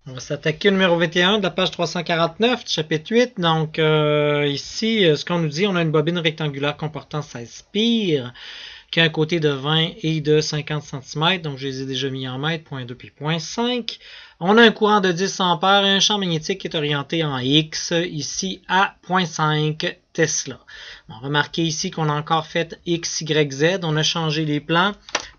On va s'attaquer au numéro 21 de la page 349 du chapitre 8. Donc ici, ce qu'on nous dit, on a une bobine rectangulaire comportant 16 spires qui a un côté de 20 et de 50 cm. Donc je les ai déjà mis en mètres, 0.2 puis 0.5. On a un courant de 10 ampères et un champ magnétique qui est orienté en X, ici à 0.5 Tesla. Bon, remarquez ici qu'on a encore fait X, Y, Z. On a changé les plans.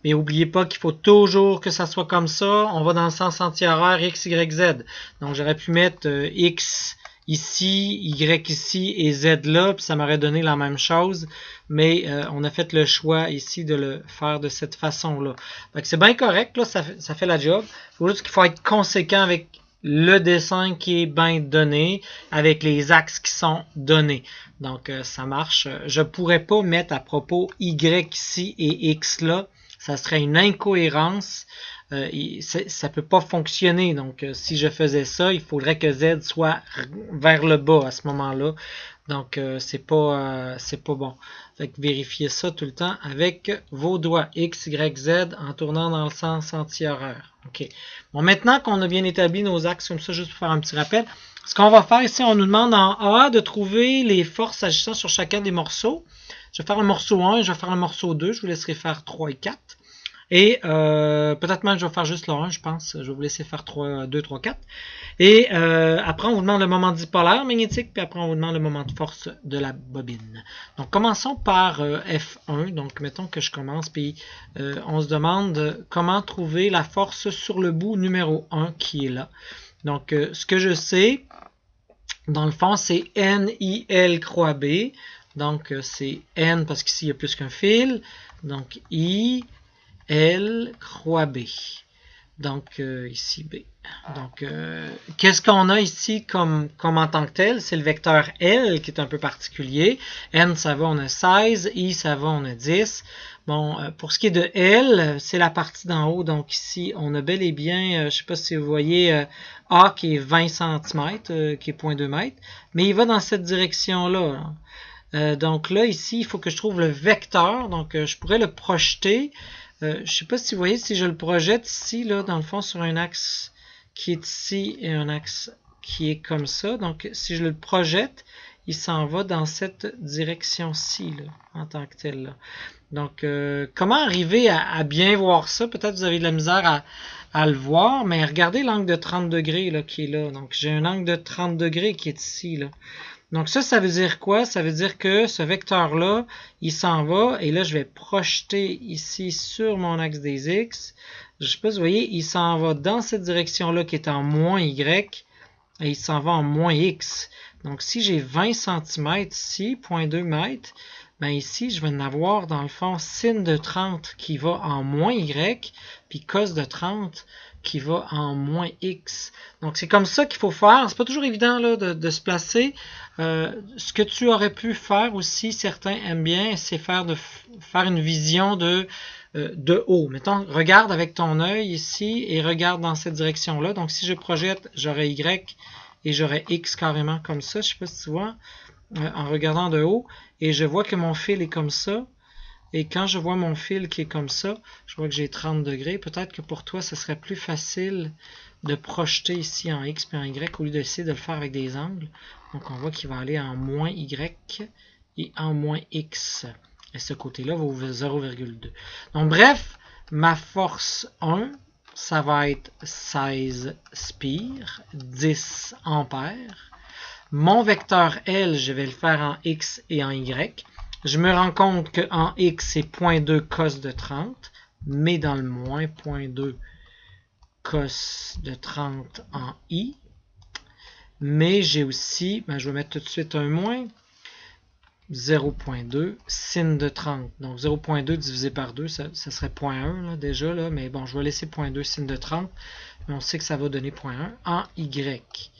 Mais n'oubliez pas qu'il faut toujours que ça soit comme ça. On va dans le sens anti-horaire X, Y, Z. Donc j'aurais pu mettre X ici, Y ici et Z là, puis ça m'aurait donné la même chose. Mais on a fait le choix ici de le faire de cette façon-là. C'est bien correct, là, ça fait la job. Il faut juste qu'il faut être conséquent avec le dessin qui est bien donné, avec les axes qui sont donnés. Donc ça marche. Je ne pourrais pas mettre à propos Y ici et X là. Ça serait une incohérence. Ça peut pas fonctionner. Donc, si je faisais ça, il faudrait que Z soit vers le bas à ce moment-là. Donc, c'est pas bon. Fait que vérifiez ça tout le temps avec vos doigts X, Y, Z en tournant dans le sens anti-horaire. OK. Bon, maintenant qu'on a bien établi nos axes comme ça, juste pour faire un petit rappel, ce qu'on va faire ici, on nous demande en A de trouver les forces agissant sur chacun des morceaux. Je vais faire le morceau 1 et je vais faire le morceau 2. Je vous laisserai faire 3 et 4. Et peut-être même je vais faire juste le 1, je pense. Je vais vous laisser faire 2, 3, 4. Et après, on vous demande le moment dipolaire magnétique, puis après, on vous demande le moment de force de la bobine. Donc, commençons par F1. Donc, mettons que je commence, puis on se demande comment trouver la force sur le bout numéro 1 qui est là. Donc, ce que je sais, dans le fond, c'est NIL croix B. Donc, c'est N parce qu'ici, il y a plus qu'un fil. Donc, I, L, croix B. Donc, ici, B. Donc, qu'est-ce qu'on a ici comme en tant que tel? C'est le vecteur L qui est un peu particulier. N, ça va, on a 16. I, ça va, on a 10. Bon, pour ce qui est de L, c'est la partie d'en haut. Donc, ici, on a bel et bien, je ne sais pas si vous voyez, A qui est 20 cm, qui est 0.2 m. Mais il va dans cette direction-là. Donc là, ici, il faut que je trouve le vecteur. Donc, je pourrais le projeter. Je ne sais pas si vous voyez, si je le projette ici, là, dans le fond, sur un axe qui est ici et un axe qui est comme ça. Donc, si je le projette, il s'en va dans cette direction-ci, en tant que tel. Là. Donc, comment arriver à bien voir ça? Peut-être que vous avez de la misère à le voir, mais regardez l'angle de 30 degrés là, qui est là. Donc, j'ai un angle de 30 degrés qui est ici. Là. Donc ça veut dire quoi? Ça veut dire que ce vecteur-là, il s'en va, et là, je vais projeter ici sur mon axe des X. Je ne sais pas si vous voyez, il s'en va dans cette direction-là qui est en moins Y, et il s'en va en moins X. Donc si j'ai 20 cm ici, 0.2 m, ben ici, je vais en avoir, dans le fond, sin de 30 qui va en moins Y, puis cos de 30 qui va en moins X. Donc, c'est comme ça qu'il faut faire. C'est pas toujours évident là, de se placer. Ce que tu aurais pu faire aussi, certains aiment bien, c'est faire une vision de haut. Mettons, regarde avec ton œil ici et regarde dans cette direction-là. Donc, si je projette, j'aurai Y et j'aurai X carrément comme ça. Je sais pas si tu vois, en regardant de haut. Et je vois que mon fil est comme ça. Et quand je vois mon fil qui est comme ça, je vois que j'ai 30 degrés. Peut-être que pour toi, ce serait plus facile de projeter ici en X et en Y au lieu d'essayer de le faire avec des angles. Donc, on voit qu'il va aller en moins Y et en moins X. Et ce côté-là va au 0,2. Donc, bref, ma force 1, ça va être 16 spires, 10 ampères. Mon vecteur L, je vais le faire en X et en Y. Je me rends compte qu'en X, c'est 0.2 cos de 30, mais dans le moins 0.2 cos de 30 en I. Mais j'ai aussi, je vais mettre tout de suite un moins, 0.2 sin de 30. Donc 0.2 divisé par 2, ça serait 0.1 là, déjà, là, mais bon, je vais laisser 0.2 sin de 30, mais on sait que ça va donner 0.1 en Y.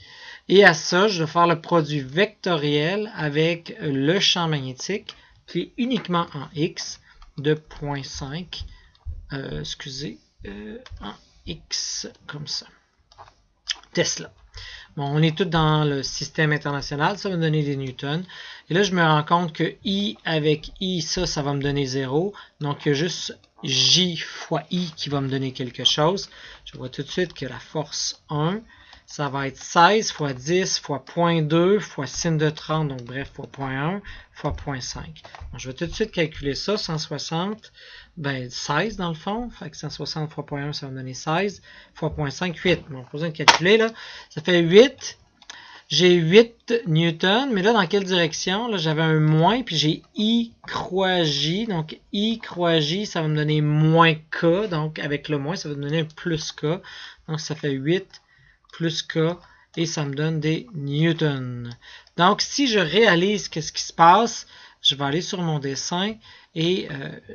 Et à ça, je vais faire le produit vectoriel avec le champ magnétique qui est uniquement en X de 0.5, en X comme ça. Tesla. Bon, on est tous dans le système international, ça va me donner des newtons. Et là, je me rends compte que I avec I, ça va me donner 0. Donc, il y a juste J fois I qui va me donner quelque chose. Je vois tout de suite que la force 1, ça va être 16 fois 10 fois 0.2 fois sin de 30, donc bref, fois 0.1 fois 0.5. Donc, je vais tout de suite calculer ça, 160, ben 16 dans le fond, fait que 160 fois 0.1, ça va me donner 16, fois 0.5, 8. Bon, pas besoin de calculer, là. Ça fait 8. J'ai 8 newtons, mais là, dans quelle direction? Là, j'avais un moins, puis j'ai I croix J. Donc, I croix J, ça va me donner moins K. Donc, avec le moins, ça va me donner un plus K. Donc, ça fait 8 plus K, et ça me donne des newtons. Donc, si je réalise qu'est-ce qui se passe, je vais aller sur mon dessin et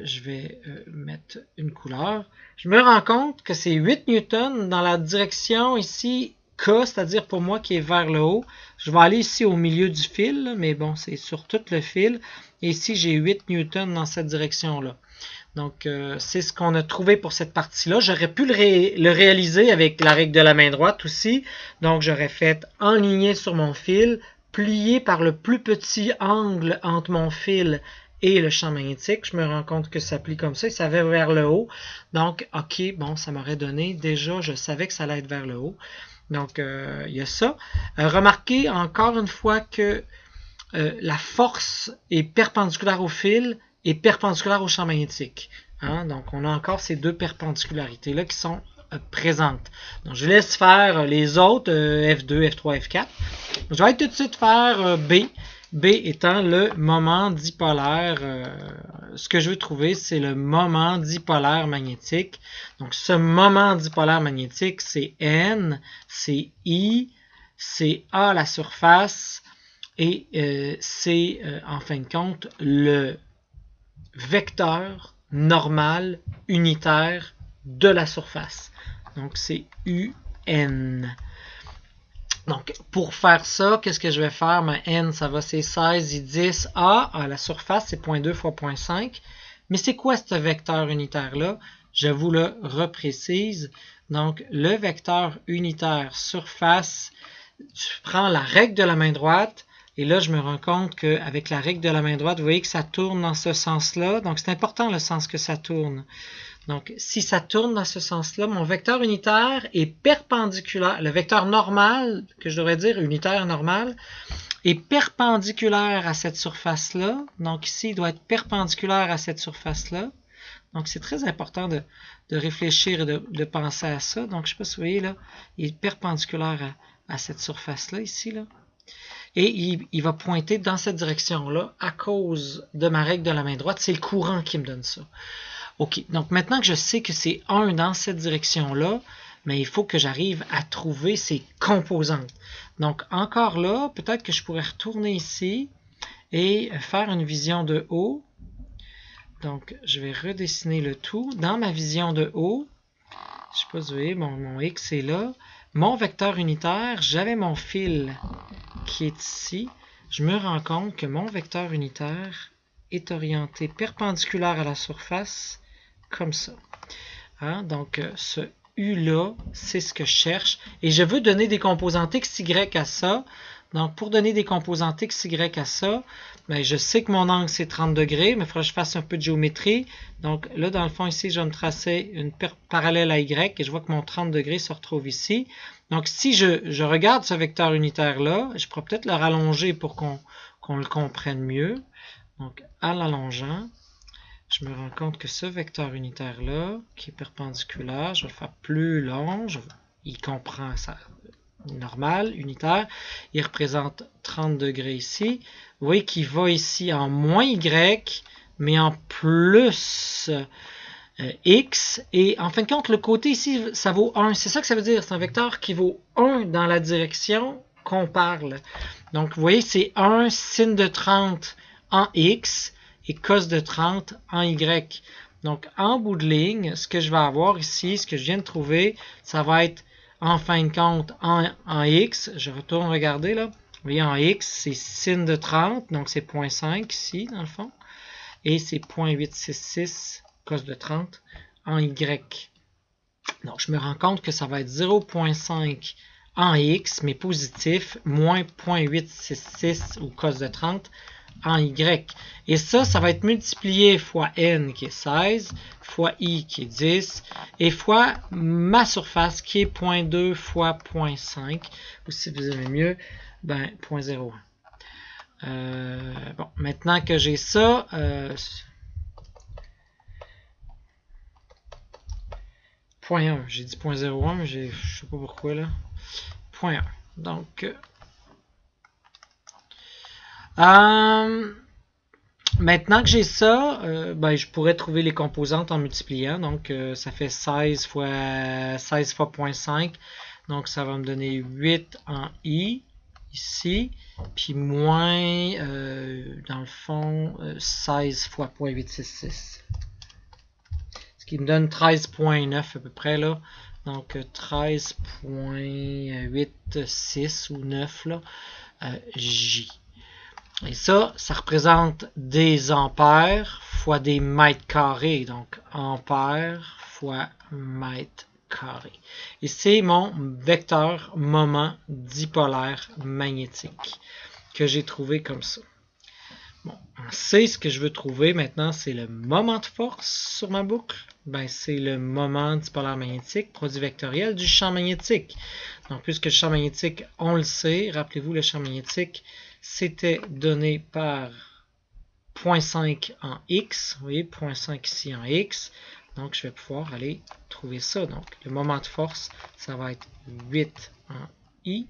je vais mettre une couleur. Je me rends compte que c'est 8 newtons dans la direction ici, K, c'est-à-dire pour moi qui est vers le haut. Je vais aller ici au milieu du fil, mais bon, c'est sur tout le fil. Et ici, j'ai 8 newtons dans cette direction-là. Donc, c'est ce qu'on a trouvé pour cette partie-là. J'aurais pu le réaliser avec la règle de la main droite aussi. Donc, j'aurais fait enligner sur mon fil, plié par le plus petit angle entre mon fil et le champ magnétique. Je me rends compte que ça plie comme ça et ça va vers le haut. Donc, OK, bon, ça m'aurait donné, déjà, je savais que ça allait être vers le haut. Donc, il y a ça. Remarquez encore une fois que la force est perpendiculaire au fil et perpendiculaire au champ magnétique. Hein? Donc, on a encore ces deux perpendicularités-là qui sont présentes. Donc, je laisse faire les autres, F2, F3, F4. Je vais tout de suite faire B. B étant le moment dipolaire. Ce que je veux trouver, c'est le moment dipolaire magnétique. Donc, ce moment dipolaire magnétique, c'est N, c'est I, c'est A à la surface, et c'est, en fin de compte, le vecteur normal unitaire de la surface. Donc, c'est UN. Donc, pour faire ça, qu'est-ce que je vais faire? Ma N, ça va, c'est 16 et 10. A, à la surface, c'est 0.2 fois 0.5. Mais c'est quoi ce vecteur unitaire-là? Je vous le reprécise. Donc, le vecteur unitaire surface, tu prends la règle de la main droite, et là, je me rends compte qu'avec la règle de la main droite, vous voyez que ça tourne dans ce sens-là. Donc, c'est important le sens que ça tourne. Donc, si ça tourne dans ce sens-là, mon vecteur unitaire est perpendiculaire. Le vecteur normal, que je devrais dire unitaire normal, est perpendiculaire à cette surface-là. Donc, ici, il doit être perpendiculaire à cette surface-là. Donc, c'est très important de réfléchir et de penser à ça. Donc, je ne sais pas si vous voyez, là, il est perpendiculaire à cette surface-là, ici, là. Et il va pointer dans cette direction-là à cause de ma règle de la main droite. C'est le courant qui me donne ça. OK, donc maintenant que je sais que c'est 1 dans cette direction-là, mais il faut que j'arrive à trouver ses composantes. Donc encore là, peut-être que je pourrais retourner ici et faire une vision de haut. Donc je vais redessiner le tout. Dans ma vision de haut, je ne sais pas si vous voyez, mon X est là. Mon vecteur unitaire, j'avais mon fil qui est ici. Je me rends compte que mon vecteur unitaire est orienté perpendiculaire à la surface, comme ça. Hein? Donc, ce U-là, c'est ce que je cherche. Et je veux donner des composantes x, y à ça. Donc, pour donner des composantes x, y à ça, ben, je sais que mon angle, c'est 30 degrés, mais il faudra que je fasse un peu de géométrie. Donc, là, dans le fond, ici, je vais me tracer une parallèle à y, et je vois que mon 30 degrés se retrouve ici. Donc, si je regarde ce vecteur unitaire-là, je pourrais peut-être le rallonger pour qu'on le comprenne mieux. Donc, en l'allongeant, je me rends compte que ce vecteur unitaire-là, qui est perpendiculaire, je vais le faire plus long, il comprend ça. Normal, unitaire, il représente 30 degrés ici. Vous voyez qu'il va ici en moins y, mais en plus x. Et en fin de compte, le côté ici, ça vaut 1. C'est ça que ça veut dire. C'est un vecteur qui vaut 1 dans la direction qu'on parle. Donc, vous voyez, c'est 1 sin de 30 en x et cos de 30 en y. Donc, en bout de ligne, ce que je vais avoir ici, ce que je viens de trouver, ça va être en fin de compte, en x, je retourne regarder là. Vous voyez, en x, c'est sin de 30, donc c'est 0.5 ici, dans le fond. Et c'est 0.866 cos de 30 en y. Donc, je me rends compte que ça va être 0.5 en x, mais positif, moins 0.866 ou cos de 30 en Y. Et ça va être multiplié fois N qui est 16, fois I qui est 10, et fois ma surface qui est 0.2 fois 0.5, ou si vous aimez mieux, ben 0.01. Bon, maintenant que j'ai ça, 0.1, j'ai dit 0.01, mais je sais pas pourquoi là. 0.1. Donc, maintenant que j'ai ça, ben, je pourrais trouver les composantes en multipliant. Donc, ça fait 16 fois 0.5. Donc, ça va me donner 8 en I, ici. Puis moins, dans le fond, 16 fois 0.866. Ce qui me donne 13.9 à peu près, là. Donc, 13.86 ou 9, là, J. Et ça représente des ampères fois des mètres carrés. Donc, ampères fois mètre carré. Et c'est mon vecteur moment dipolaire magnétique que j'ai trouvé comme ça. Bon, on sait ce que je veux trouver maintenant, c'est le moment de force sur ma boucle. Ben, c'est le moment dipolaire magnétique, produit vectoriel du champ magnétique. Donc, puisque le champ magnétique, on le sait, rappelez-vous, le champ magnétique, c'était donné par 0.5 en X. Vous voyez, 0.5 ici en X. Donc, je vais pouvoir aller trouver ça. Donc, le moment de force, ça va être 8 en I,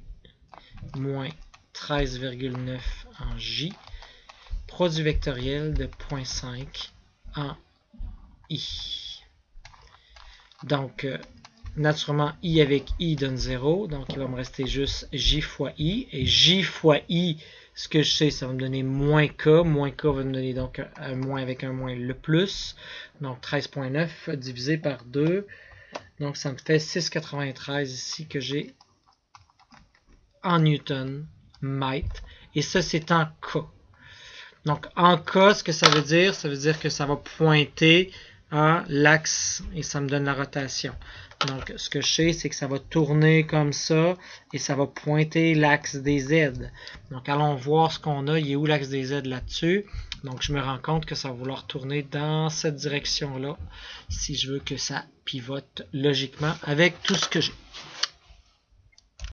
moins 13,9 en J, produit vectoriel de 0.5 en I. Donc, naturellement, I avec I donne 0. Donc, il va me rester juste J fois I. Et J fois I, ce que je sais, ça va me donner moins K. Moins K va me donner donc un moins avec un moins le plus. Donc, 13.9 divisé par 2. Donc, ça me fait 6,93 ici que j'ai en Newton mètre. Et ça, c'est en K. Donc, en K, ce que ça veut dire que ça va pointer à l'axe et ça me donne la rotation. Donc, ce que je sais, c'est que ça va tourner comme ça et ça va pointer l'axe des Z. Donc, allons voir ce qu'on a. Il est où l'axe des Z là-dessus? Donc, je me rends compte que ça va vouloir tourner dans cette direction-là si je veux que ça pivote logiquement avec tout ce que j'ai.